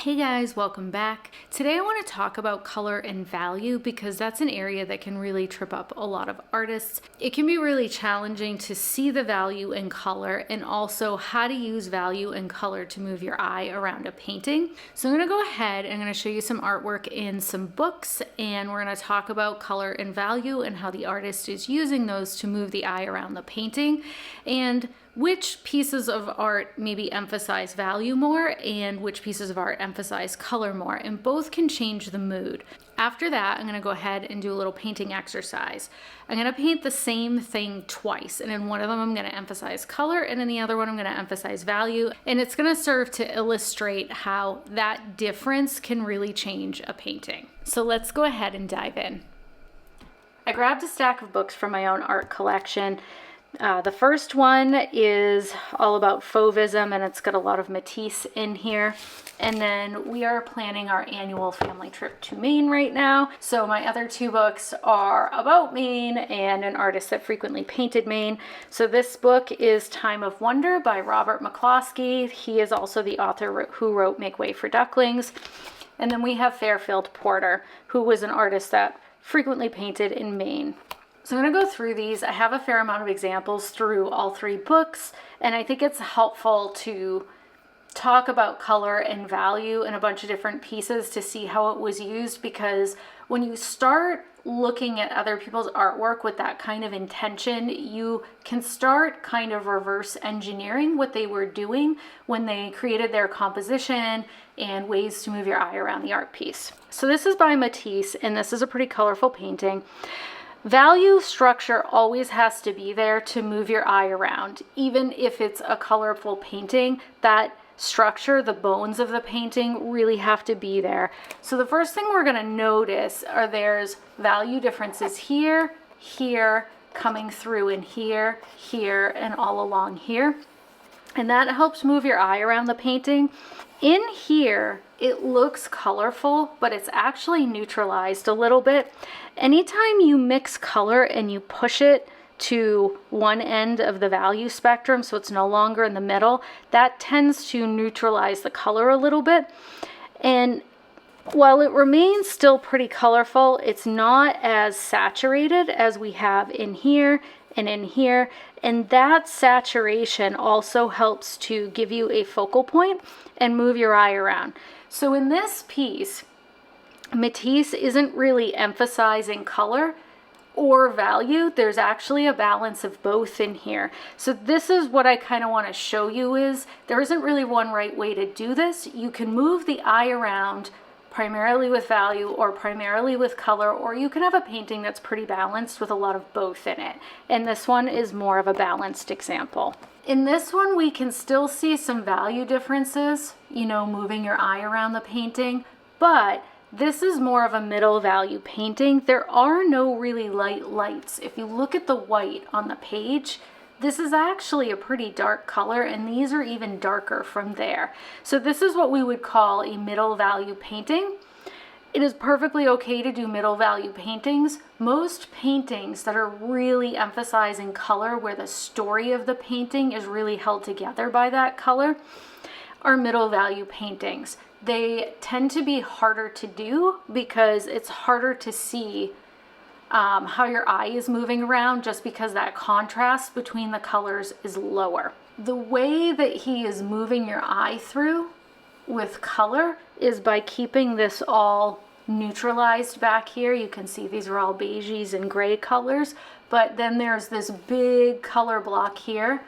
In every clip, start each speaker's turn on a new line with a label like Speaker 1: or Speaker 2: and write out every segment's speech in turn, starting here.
Speaker 1: Hey guys, welcome back. Today I want to talk about color and value because that's an area that can really trip up a lot of artists. It can be really challenging to see the value in color and also how to use value and color to move your eye around a painting. So I'm going to go ahead and I'm going to show you some artwork in some books, and we're going to talk about color and value and how the artist is using those to move the eye around the painting, and which pieces of art maybe emphasize value more and which pieces of art emphasize color more, and both can change the mood. After that, I'm going to go ahead and do a little painting exercise. I'm going to paint the same thing twice, and in one of them I'm going to emphasize color, and in the other one I'm going to emphasize value, and it's going to serve to illustrate how that difference can really change a painting. So let's go ahead and dive in. I grabbed a stack of books from my own art collection. The first one is all about Fauvism, and it's got a lot of Matisse in here. And then we are planning our annual family trip to Maine right now. So my other two books are about Maine and an artist that frequently painted Maine. So this book is Time of Wonder by Robert McCloskey. He is also the author who wrote Make Way for Ducklings. And then we have Fairfield Porter, who was an artist that frequently painted in Maine. So I'm going to go through these. I have a fair amount of examples through all three books, and I think it's helpful to talk about color and value in a bunch of different pieces to see how it was used, because when you start looking at other people's artwork with that kind of intention, you can start kind of reverse engineering what they were doing when they created their composition and ways to move your eye around the art piece. So this is by Matisse, and this is a pretty colorful painting. Value structure always has to be there to move your eye around. Even if it's a colorful painting, that structure, the bones of the painting, really have to be there. So the first thing we're going to notice are there's value differences here, here, coming through in here, here, and all along here. And that helps move your eye around the painting. In here, it looks colorful, but it's actually neutralized a little bit. Anytime you mix color and you push it to one end of the value spectrum, so it's no longer in the middle, that tends to neutralize the color a little bit. And while it remains still pretty colorful, it's not as saturated as we have in here and in here. And that saturation also helps to give you a focal point and move your eye around. So in this piece, Matisse isn't really emphasizing color or value. There's actually a balance of both in here. So this is what I kind of want to show you is there isn't really one right way to do this. You can move the eye around primarily with value or primarily with color, or you can have a painting that's pretty balanced with a lot of both in it. And this one is more of a balanced example. In this one, we can still see some value differences, moving your eye around the painting, but this is more of a middle value painting. There are no really light lights. If you look at the white on the page, this is actually a pretty dark color, and these are even darker from there. So this is what we would call a middle value painting. It is perfectly okay to do middle value paintings. Most paintings that are really emphasizing color, where the story of the painting is really held together by that color, are middle value paintings. They tend to be harder to do because it's harder to see how your eye is moving around, just because that contrast between the colors is lower. The way that he is moving your eye through with color is by keeping this all neutralized back here. You can see these are all beiges and gray colors, but then there's this big color block here,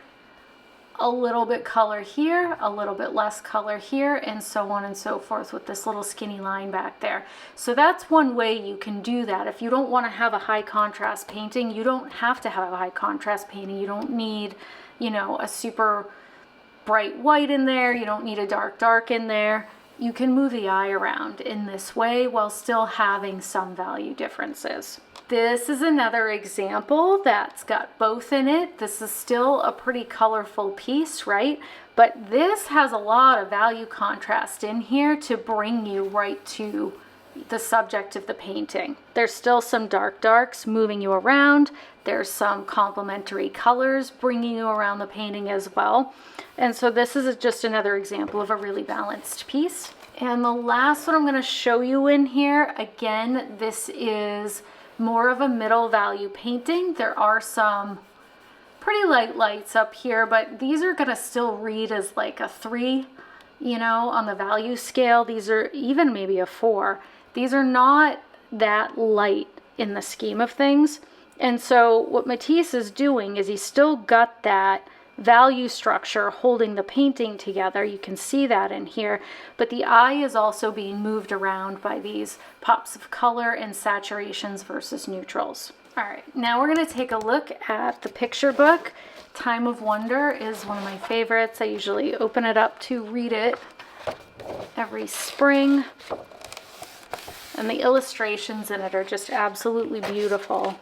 Speaker 1: a little bit color here, a little bit less color here, and so on and so forth with this little skinny line back there. So that's one way you can do that. If you don't want to have a high contrast painting, you don't have to have a high contrast painting. You don't need, a super bright white in there. You don't need a dark in there. You can move the eye around in this way while still having some value differences. This is another example that's got both in it. This is still a pretty colorful piece, right? But this has a lot of value contrast in here to bring you right to the subject of the painting. There's still some darks moving you around. There's some complementary colors bringing you around the painting as well. And so this is just another example of a really balanced piece. And the last one I'm going to show you in here, again, this is more of a middle value painting. There are some pretty light lights up here, but these are going to still read as like a 3, you know, on the value scale. These are even maybe a 4. These are not that light in the scheme of things. And so what Matisse is doing is he's still got that value structure holding the painting together. You can see that in here, but the eye is also being moved around by these pops of color and saturations versus neutrals. All right, now we're going to take a look at the picture book. Time of Wonder is one of my favorites. I usually open it up to read it every spring, and the illustrations in it are just absolutely beautiful.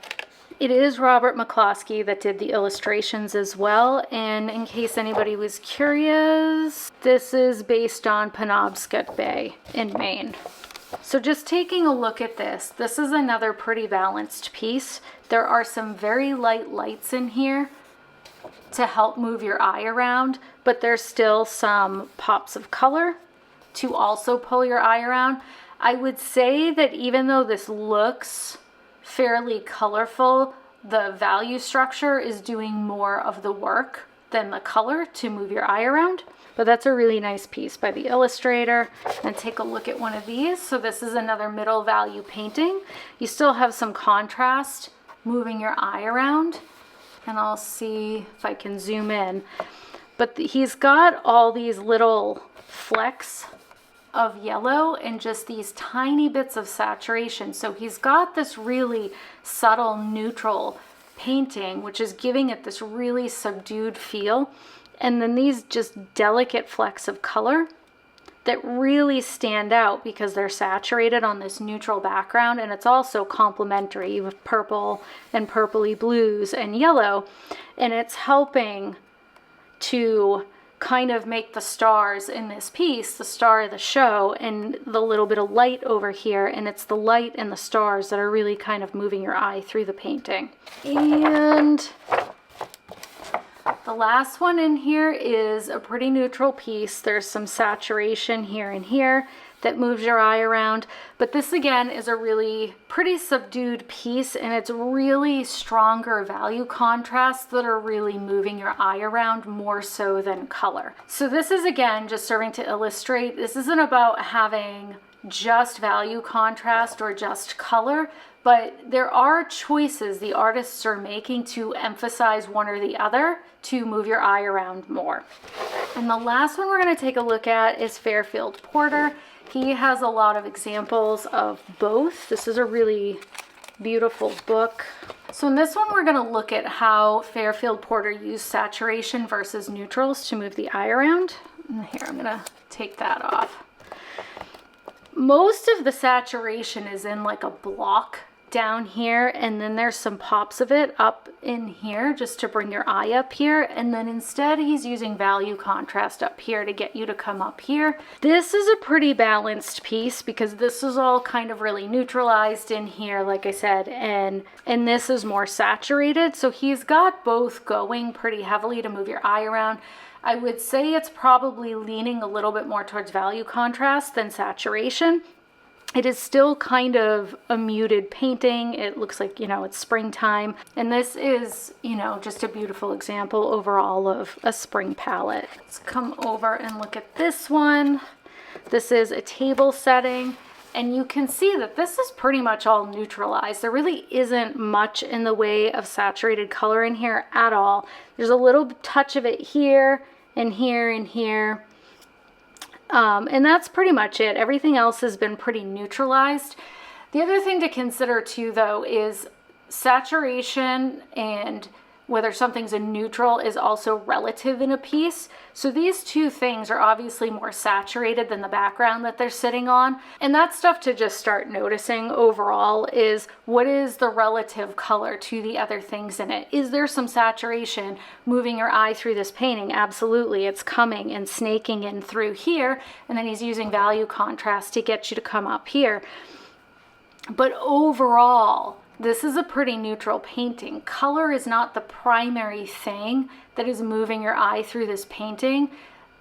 Speaker 1: It is Robert McCloskey that did the illustrations as well, and in case anybody was curious, this is based on Penobscot Bay in Maine. So just taking a look at this is another pretty balanced piece. There are some very light lights in here to help move your eye around, but there's still some pops of color to also pull your eye around. I would say that even though this looks fairly colorful, the value structure is doing more of the work than the color to move your eye around. But that's a really nice piece by the illustrator. And take a look at one of these. So this is another middle value painting. You still have some contrast moving your eye around, and I'll see if I can zoom in. But he's got all these little flecks of yellow and just these tiny bits of saturation. So he's got this really subtle neutral painting, which is giving it this really subdued feel. And then these just delicate flecks of color that really stand out because they're saturated on this neutral background, and it's also complementary with purple and purpley blues and yellow, and it's helping to kind of make the stars in this piece the star of the show, and the little bit of light over here, and it's the light and the stars that are really kind of moving your eye through the painting. And the last one in here is a pretty neutral piece. There's some saturation here and here that moves your eye around, but this again is a really pretty subdued piece, and it's really stronger value contrasts that are really moving your eye around more so than color. So this is again just serving to illustrate, this isn't about having just value contrast or just color, but there are choices the artists are making to emphasize one or the other to move your eye around more. And the last one we're going to take a look at is Fairfield Porter. He has a lot of examples of both. This is a really beautiful book. So in this one, we're going to look at how Fairfield Porter used saturation versus neutrals to move the eye around. And here, I'm going to take that off. Most of the saturation is in like a block down here, and then there's some pops of it up in here just to bring your eye up here, and then instead he's using value contrast up here to get you to come up here. This is a pretty balanced piece because this is all kind of really neutralized in here, like I said, and this is more saturated, so he's got both going pretty heavily to move your eye around. I would say it's probably leaning a little bit more towards value contrast than saturation. It is still kind of a muted painting. It looks like, you know, it's springtime. And this is, you know, just a beautiful example overall of a spring palette. Let's come over and look at this one. This is a table setting. And you can see that this is pretty much all neutralized. There really isn't much in the way of saturated color in here at all. There's a little touch of it here and here and here. And that's pretty much it. Everything else has been pretty neutralized. The other thing to consider too, though, is saturation and whether something's a neutral is also relative in a piece. So these two things are obviously more saturated than the background that they're sitting on. And that's stuff to just start noticing overall is what is the relative color to the other things in it? Is there some saturation moving your eye through this painting? Absolutely, it's coming and snaking in through here. And then he's using value contrast to get you to come up here. But overall, this is a pretty neutral painting. Color is not the primary thing that is moving your eye through this painting.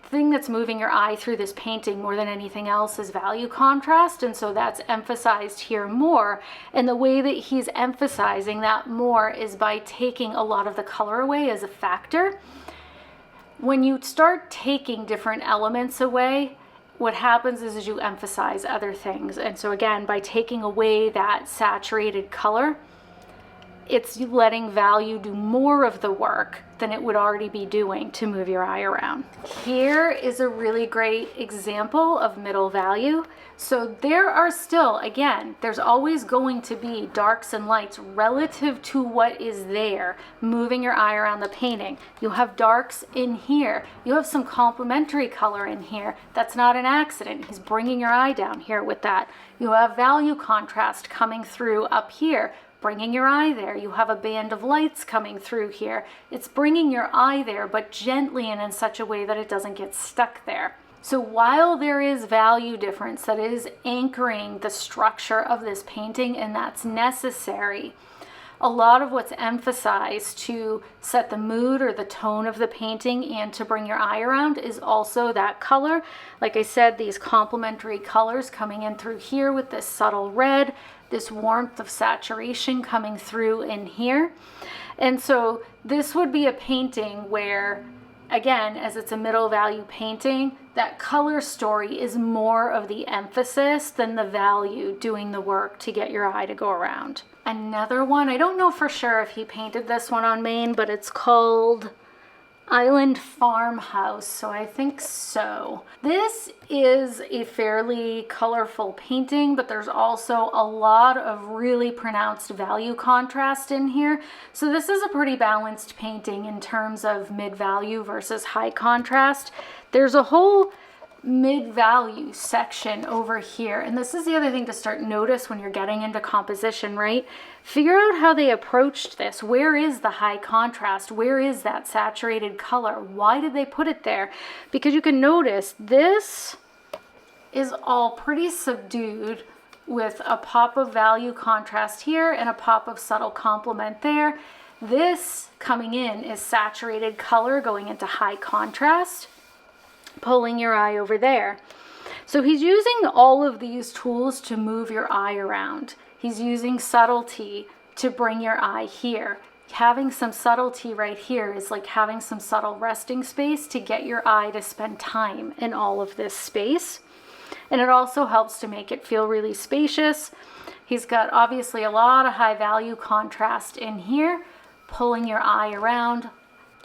Speaker 1: thing that's moving your eye through this painting more than anything else is value contrast, and so that's emphasized here more. And the way that he's emphasizing that more is by taking a lot of the color away as a factor. When you start taking different elements away, what happens is you emphasize other things. And so again, by taking away that saturated color, it's letting value do more of the work than it would already be doing to move your eye around. Here is a really great example of middle value. So there are still, again, there's always going to be darks and lights relative to what is there moving your eye around the painting. You have darks in here. You have some complementary color in here. That's not an accident. He's bringing your eye down here with that. You have value contrast coming through up here, bringing your eye there. You have a band of lights coming through here. It's bringing your eye there, but gently and in such a way that it doesn't get stuck there. So while there is value difference that is anchoring the structure of this painting, and that's necessary, a lot of what's emphasized to set the mood or the tone of the painting and to bring your eye around is also that color. Like I said, these complementary colors coming in through here with this subtle red, this warmth of saturation coming through in here. And so this would be a painting where, again, as it's a middle value painting, that color story is more of the emphasis than the value doing the work to get your eye to go around. Another one, I don't know for sure if he painted this one on Maine, but it's called Island Farmhouse, so I think so. This is a fairly colorful painting, but there's also a lot of really pronounced value contrast in here. So this is a pretty balanced painting in terms of mid-value versus high contrast. There's a whole mid-value section over here, and this is the other thing to start notice when you're getting into composition, right? Figure out how they approached this. Where is the high contrast? Where is that saturated color? Why did they put it there? Because you can notice this is all pretty subdued with a pop of value contrast here and a pop of subtle complement there. This coming in is saturated color going into high contrast, pulling your eye over there. So he's using all of these tools to move your eye around. He's using subtlety to bring your eye here. Having some subtlety right here is like having some subtle resting space to get your eye to spend time in all of this space. And it also helps to make it feel really spacious. He's got obviously a lot of high value contrast in here, pulling your eye around.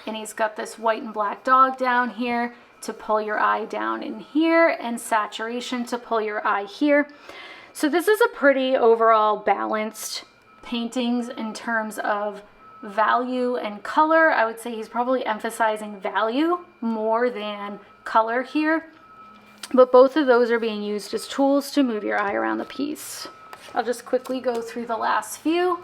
Speaker 1: And he's got this white and black dog down here to pull your eye down in here, and saturation to pull your eye here. So this is a pretty overall balanced paintings in terms of value and color. I would say he's probably emphasizing value more than color here, but both of those are being used as tools to move your eye around the piece. I'll just quickly go through the last few.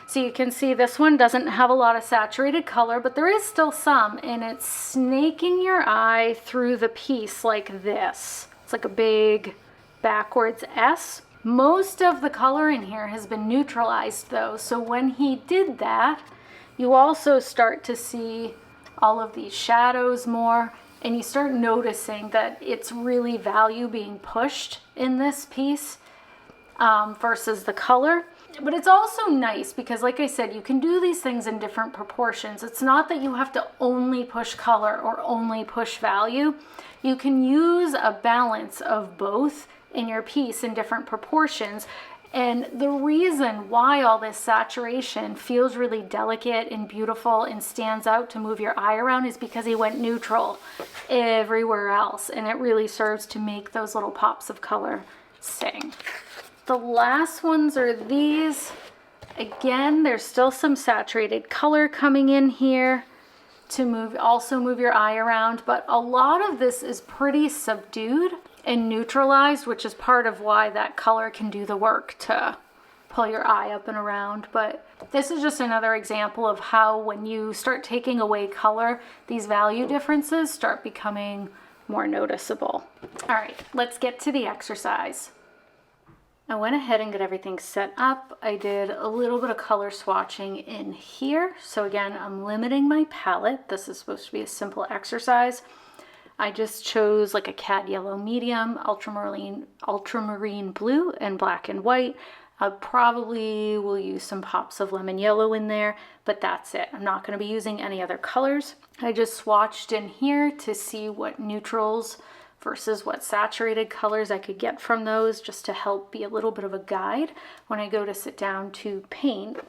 Speaker 1: So you can see this one doesn't have a lot of saturated color, but there is still some, and it's snaking your eye through the piece like this. It's like a big backwards S. Most of the color in here has been neutralized though, so when he did that, you also start to see all of these shadows more, and you start noticing that it's really value being pushed in this piece versus the color. But it's also nice because, like I said, you can do these things in different proportions. It's not that you have to only push color or only push value. You can use a balance of both in your piece in different proportions. And the reason why all this saturation feels really delicate and beautiful and stands out to move your eye around is because he went neutral everywhere else, and it really serves to make those little pops of color sing. The last ones are these. Again, there's still some saturated color coming in here to also move your eye around, but a lot of this is pretty subdued and neutralized, which is part of why that color can do the work to pull your eye up and around. But this is just another example of how when you start taking away color, these value differences start becoming more noticeable. All right, let's get to the exercise. I went ahead and got everything set up. I did a little bit of color swatching in here. So again, I'm limiting my palette. This is supposed to be a simple exercise. I just chose like a cad yellow medium, ultramarine blue, and black and white. I probably will use some pops of lemon yellow in there, but that's it. I'm not going to be using any other colors. I just swatched in here to see what neutrals versus what saturated colors I could get from those, just to help be a little bit of a guide when I go to sit down to paint.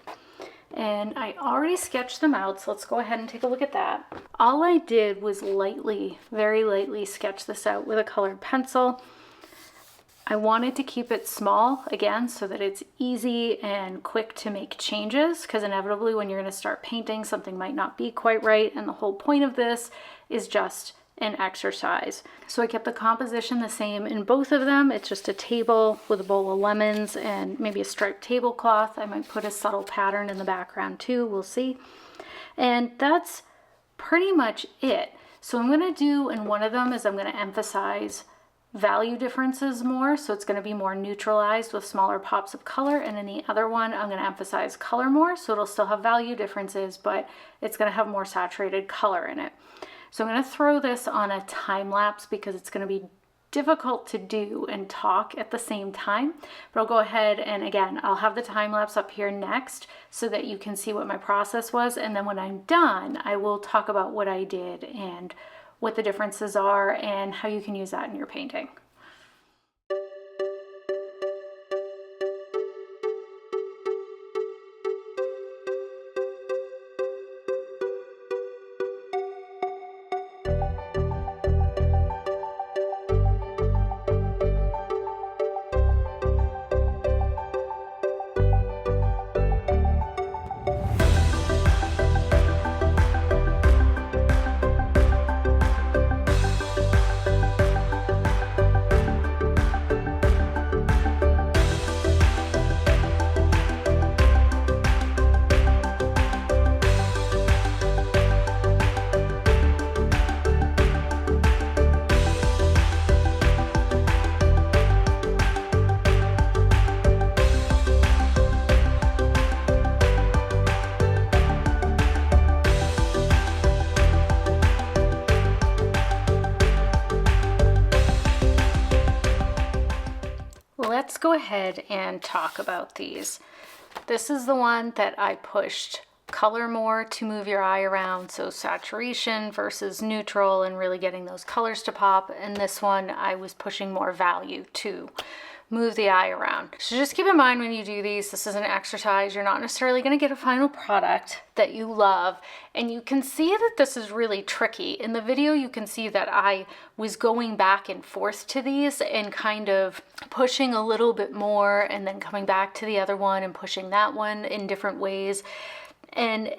Speaker 1: And I already sketched them out, so let's go ahead and take a look at that. All I did was lightly, very lightly sketch this out with a colored pencil. I wanted to keep it small, again, so that it's easy and quick to make changes, because inevitably when you're going to start painting, something might not be quite right, and the whole point of this is just an exercise. So I kept the composition the same in both of them. It's just a table with a bowl of lemons and maybe a striped tablecloth. I might put a subtle pattern in the background too, we'll see. And that's pretty much it. So I'm going to do, in one of them is I'm going to emphasize value differences more, so it's going to be more neutralized with smaller pops of color, and in the other one I'm going to emphasize color more, so it'll still have value differences, but it's going to have more saturated color in it. So I'm going to throw this on a time lapse because it's going to be difficult to do and talk at the same time. But I'll go ahead and, again, I'll have the time lapse up here next so that you can see what my process was. And then when I'm done, I will talk about what I did and what the differences are and how you can use that in your painting. Let's go ahead and talk about these. This is the one that I pushed color more to move your eye around, so saturation versus neutral and really getting those colors to pop. And this one I was pushing more value to move the eye around. So just keep in mind when you do these, this is an exercise. You're not necessarily going to get a final product that you love. And you can see that this is really tricky. In the video, you can see that I was going back and forth to these and kind of pushing a little bit more and then coming back to the other one and pushing that one in different ways. And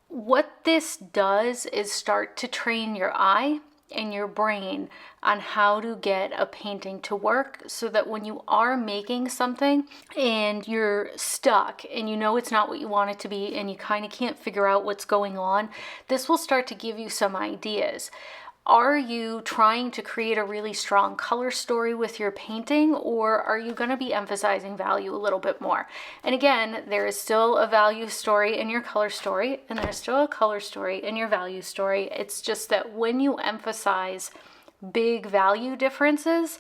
Speaker 1: what this does is start to train your eye and your brain on how to get a painting to work, so that when you are making something and you're stuck and you know it's not what you want it to be and you kind of can't figure out what's going on, this will start to give you some ideas. Are you trying to create a really strong color story with your painting, or are you going to be emphasizing value a little bit more? And again, there is still a value story in your color story, and there's still a color story in your value story. It's just that when you emphasize big value differences,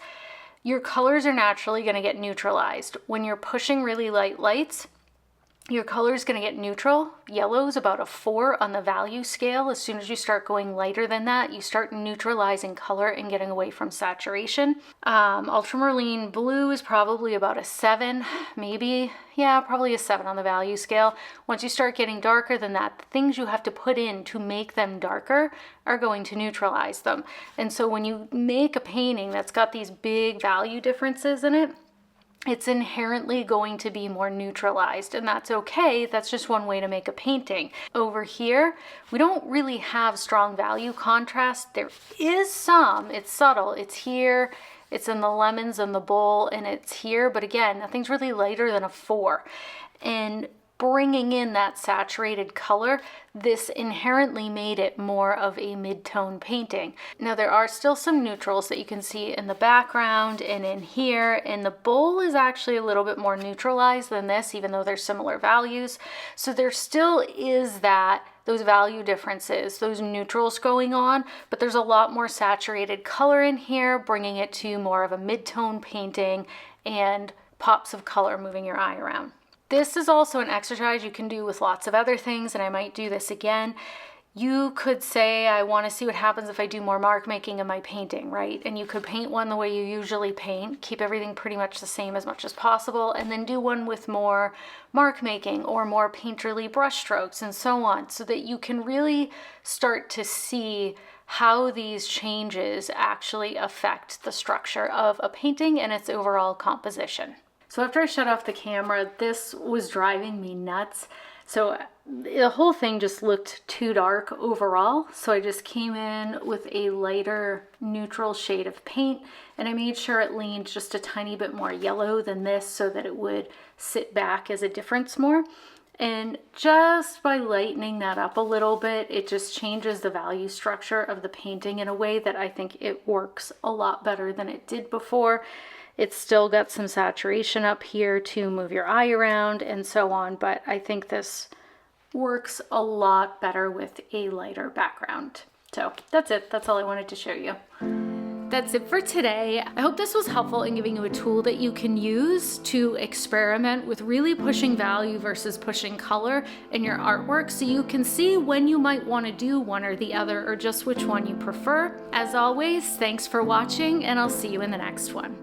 Speaker 1: your colors are naturally going to get neutralized. When you're pushing really light lights, your color is going to get neutral. Yellow is about a 4 on the value scale. As soon as you start going lighter than that, you start neutralizing color and getting away from saturation. Ultramarine blue is probably about a 7, maybe. Yeah, probably a 7 on the value scale. Once you start getting darker than that, the things you have to put in to make them darker are going to neutralize them. And so when you make a painting that's got these big value differences in it, it's inherently going to be more neutralized, and that's okay. That's just one way to make a painting. Over here, we don't really have strong value contrast. There is some, it's subtle. It's here, it's in the lemons and the bowl, and it's here, but again, nothing's really lighter than a 4. And bringing in that saturated color, this inherently made it more of a mid-tone painting. Now there are still some neutrals that you can see in the background and in here, and the bowl is actually a little bit more neutralized than this, even though they're similar values. So there still is that those value differences, those neutrals going on, but there's a lot more saturated color in here, bringing it to more of a mid-tone painting and pops of color moving your eye around. This is also an exercise you can do with lots of other things, and I might do this again. You could say, I want to see what happens if I do more mark making in my painting, right? And you could paint one the way you usually paint, keep everything pretty much the same as much as possible, and then do one with more mark making or more painterly brush strokes and so on, so that you can really start to see how these changes actually affect the structure of a painting and its overall composition. So after I shut off the camera, this was driving me nuts. So the whole thing just looked too dark overall. So I just came in with a lighter neutral shade of paint, and I made sure it leaned just a tiny bit more yellow than this so that it would sit back as a difference more. And just by lightening that up a little bit, it just changes the value structure of the painting in a way that I think it works a lot better than it did before. It's still got some saturation up here to move your eye around and so on, but I think this works a lot better with a lighter background. So that's it. That's all I wanted to show you. That's it for today. I hope this was helpful in giving you a tool that you can use to experiment with really pushing value versus pushing color in your artwork, so you can see when you might want to do one or the other, or just which one you prefer. As always, thanks for watching, and I'll see you in the next one.